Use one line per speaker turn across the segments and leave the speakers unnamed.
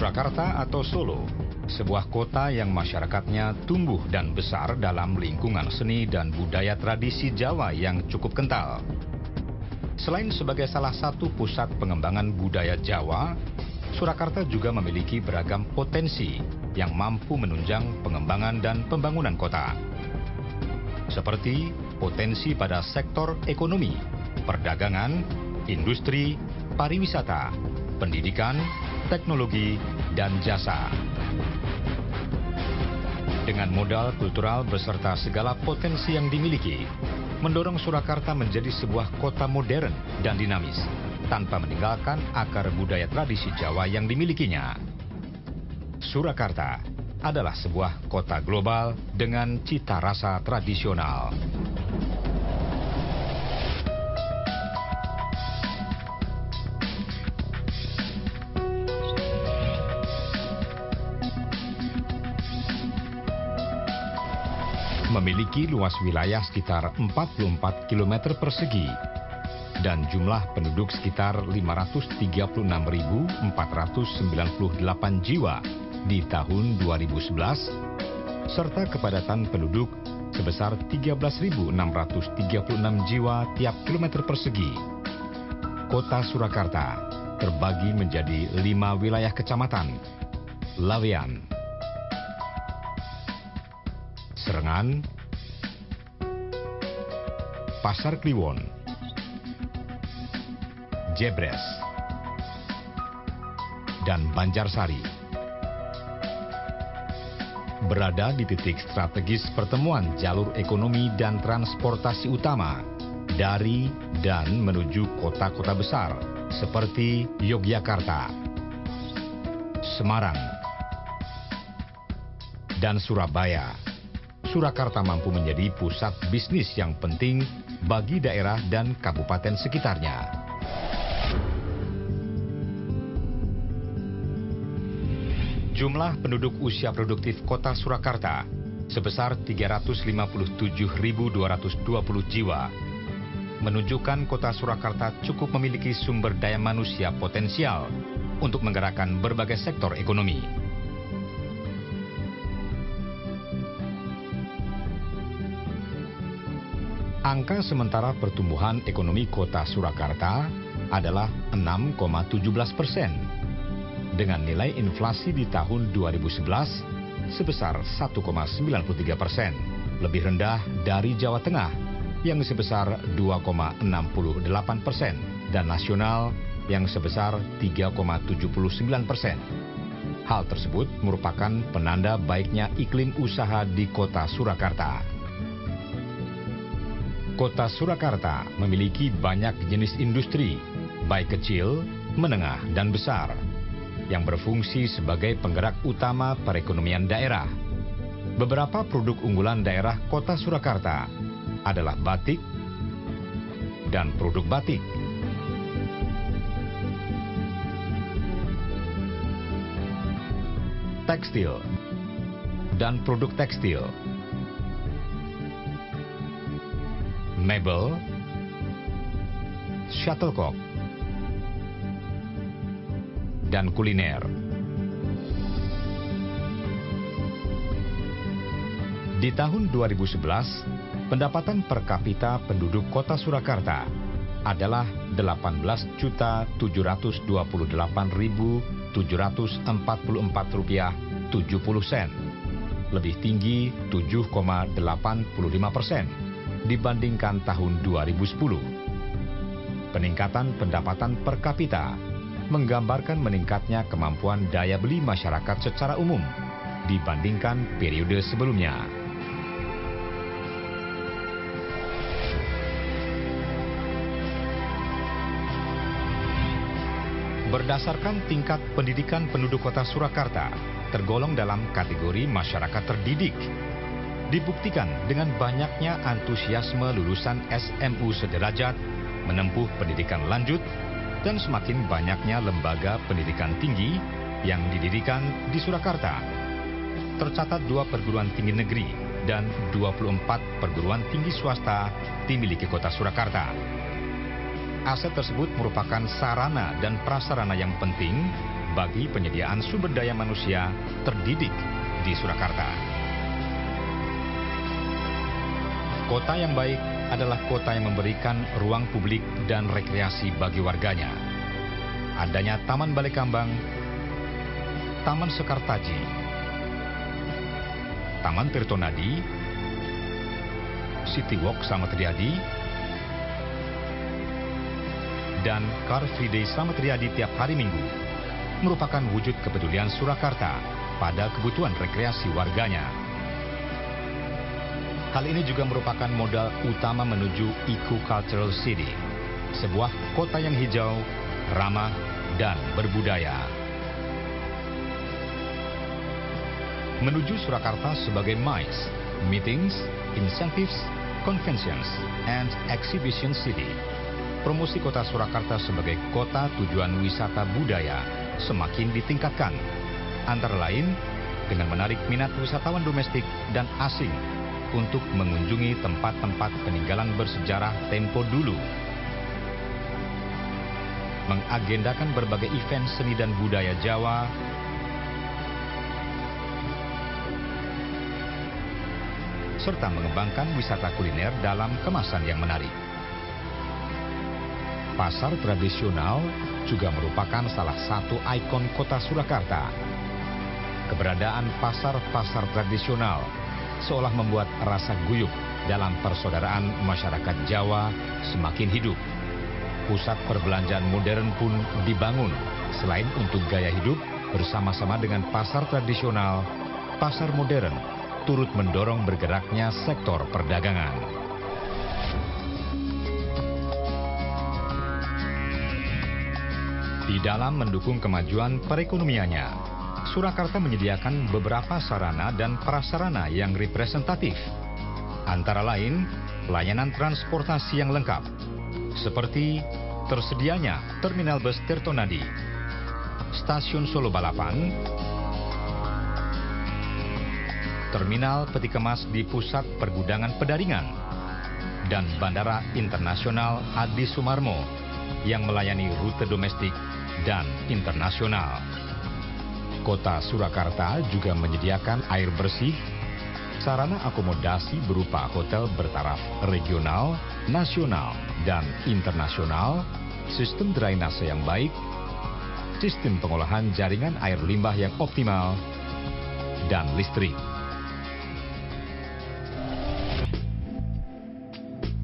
Surakarta atau Solo, sebuah kota yang masyarakatnya tumbuh dan besar dalam lingkungan seni dan budaya tradisi Jawa yang cukup kental. Selain sebagai salah satu pusat pengembangan budaya Jawa, Surakarta juga memiliki beragam potensi yang mampu menunjang pengembangan dan pembangunan kota. Seperti potensi pada sektor ekonomi, perdagangan, industri, pariwisata, pendidikan, teknologi, dan jasa. Dengan modal kultural beserta segala potensi yang dimiliki, mendorong Surakarta menjadi sebuah kota modern dan dinamis, tanpa meninggalkan akar budaya tradisi Jawa yang dimilikinya. Surakarta adalah sebuah kota global dengan cita rasa tradisional. Memiliki luas wilayah sekitar 44 km persegi dan jumlah penduduk sekitar 536.498 jiwa di tahun 2011, serta kepadatan penduduk sebesar 13.636 jiwa tiap kilometer persegi. Kota Surakarta terbagi menjadi 5 wilayah kecamatan: Laweyan, Serengan, Pasar Kliwon, Jebres, dan Banjarsari. Berada di titik strategis pertemuan jalur ekonomi dan transportasi utama dari dan menuju kota-kota besar seperti Yogyakarta, Semarang, dan Surabaya. Surakarta mampu menjadi pusat bisnis yang penting bagi daerah dan kabupaten sekitarnya. Jumlah penduduk usia produktif kota Surakarta sebesar 357.220 jiwa, menunjukkan kota Surakarta cukup memiliki sumber daya manusia potensial untuk menggerakkan berbagai sektor ekonomi. Angka sementara pertumbuhan ekonomi kota Surakarta adalah 6,17%, dengan nilai inflasi di tahun 2011 sebesar 1,93%, lebih rendah dari Jawa Tengah yang sebesar 2,68% dan nasional yang sebesar 3,79%. Hal tersebut merupakan penanda baiknya iklim usaha di kota Surakarta. Kota Surakarta memiliki banyak jenis industri, baik kecil, menengah, dan besar, yang berfungsi sebagai penggerak utama perekonomian daerah. Beberapa produk unggulan daerah kota Surakarta adalah batik dan produk batik, tekstil dan produk tekstil, mebel, shuttlecock, dan kuliner. Di tahun 2011, pendapatan per kapita penduduk kota Surakarta adalah Rp18.784.744.70, lebih tinggi 7,85% dibandingkan tahun 2010. Peningkatan pendapatan per kapita menggambarkan meningkatnya kemampuan daya beli masyarakat secara umum dibandingkan periode sebelumnya. Berdasarkan tingkat pendidikan penduduk kota Surakarta, tergolong dalam kategori masyarakat terdidik. Dibuktikan dengan banyaknya antusiasme lulusan SMU sederajat menempuh pendidikan lanjut dan semakin banyaknya lembaga pendidikan tinggi yang didirikan di Surakarta. Tercatat 2 perguruan tinggi negeri dan 24 perguruan tinggi swasta dimiliki kota Surakarta. Aset tersebut merupakan sarana dan prasarana yang penting bagi penyediaan sumber daya manusia terdidik di Surakarta. Kota yang baik adalah kota yang memberikan ruang publik dan rekreasi bagi warganya. Adanya Taman Balai Kambang, Taman Sekartaji, Taman Tirtonadi, City Walk Slamet Riyadi, dan Car Free Day Slamet Riyadi tiap hari Minggu merupakan wujud kepedulian Surakarta pada kebutuhan rekreasi warganya. Hal ini juga merupakan modal utama menuju Eco-Cultural City, sebuah kota yang hijau, ramah, dan berbudaya. Menuju Surakarta sebagai MICE, Meetings, Incentives, Conventions, and Exhibition City. Promosi kota Surakarta sebagai kota tujuan wisata budaya semakin ditingkatkan, antara lain dengan menarik minat wisatawan domestik dan asing untuk mengunjungi tempat-tempat peninggalan bersejarah tempo dulu. Mengagendakan berbagai event seni dan budaya Jawa, serta mengembangkan wisata kuliner dalam kemasan yang menarik. Pasar tradisional juga merupakan salah satu ikon kota Surakarta. Keberadaan pasar-pasar tradisional seolah membuat rasa guyup dalam persaudaraan masyarakat Jawa semakin hidup. Pusat perbelanjaan modern pun dibangun selain untuk gaya hidup bersama-sama dengan pasar tradisional, pasar modern turut mendorong bergeraknya sektor perdagangan. Di dalam mendukung kemajuan perekonomiannya, Surakarta menyediakan beberapa sarana dan prasarana yang representatif. Antara lain, layanan transportasi yang lengkap, seperti tersedianya Terminal Bus Tirtonadi, Stasiun Solo Balapan, Terminal Peti Kemas di Pusat Pergudangan Pedaringan, dan Bandara Internasional Adi Sumarmo yang melayani rute domestik dan internasional. Kota Surakarta juga menyediakan air bersih, sarana akomodasi berupa hotel bertaraf regional, nasional, dan internasional, sistem drainase yang baik, sistem pengolahan jaringan air limbah yang optimal, dan listrik.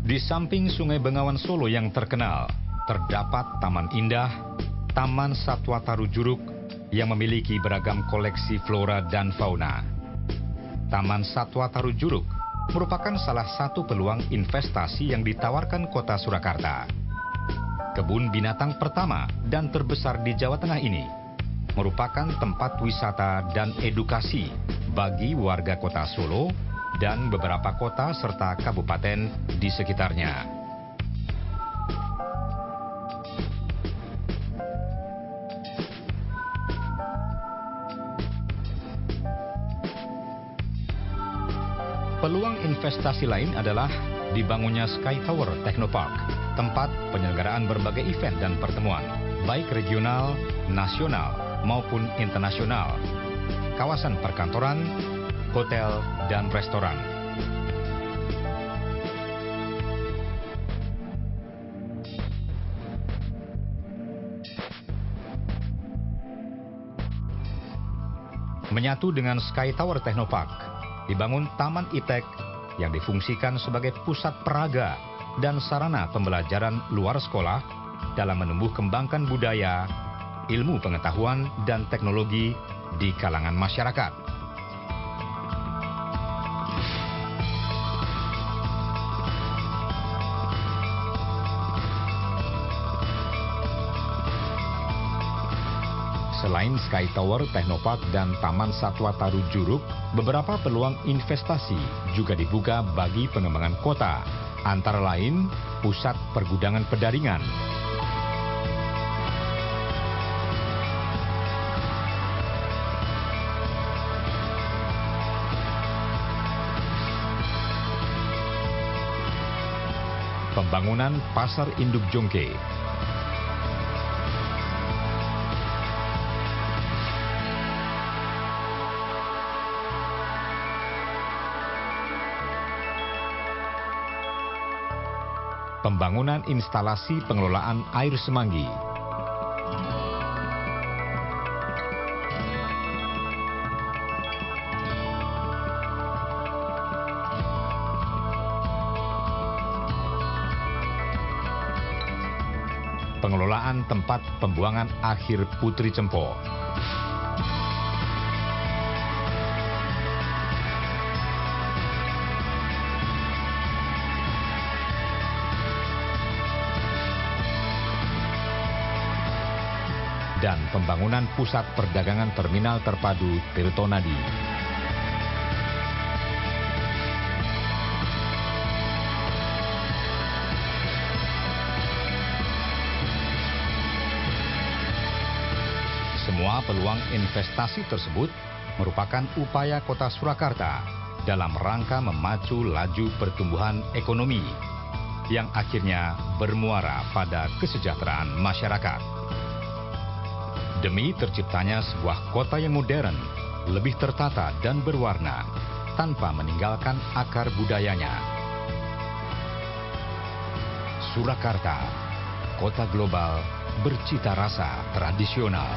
Di samping Sungai Bengawan Solo yang terkenal, terdapat Taman Indah, Taman Satwa Taru Juruk yang memiliki beragam koleksi flora dan fauna. Taman Satwa Taru Juruk merupakan salah satu peluang investasi yang ditawarkan kota Surakarta. Kebun binatang pertama dan terbesar di Jawa Tengah ini merupakan tempat wisata dan edukasi bagi warga kota Solo dan beberapa kota serta kabupaten di sekitarnya. Peluang investasi lain adalah dibangunnya Sky Tower Technopark, tempat penyelenggaraan berbagai event dan pertemuan, baik regional, nasional, maupun internasional, kawasan perkantoran, hotel, dan restoran. Menyatu dengan Sky Tower Technopark, dibangun Taman Iptek yang difungsikan sebagai pusat peraga dan sarana pembelajaran luar sekolah dalam menumbuh kembangkan budaya, ilmu pengetahuan, dan teknologi di kalangan masyarakat. Selain Sky Tower, Technopark, dan Taman Satwa Taru Juruk, beberapa peluang investasi juga dibuka bagi pengembangan kota, antara lain Pusat Pergudangan Pedaringan, pembangunan Pasar Induk Jongke, Pembangunan instalasi pengelolaan air Semanggi. Pengelolaan tempat pembuangan akhir Putri Cempo. Dan pembangunan pusat perdagangan terminal terpadu Tirtonadi. Semua peluang investasi tersebut merupakan upaya Kota Surakarta dalam rangka memacu laju pertumbuhan ekonomi yang akhirnya bermuara pada kesejahteraan masyarakat. Demi terciptanya sebuah kota yang modern, lebih tertata dan berwarna, tanpa meninggalkan akar budayanya. Surakarta, kota global bercita rasa tradisional.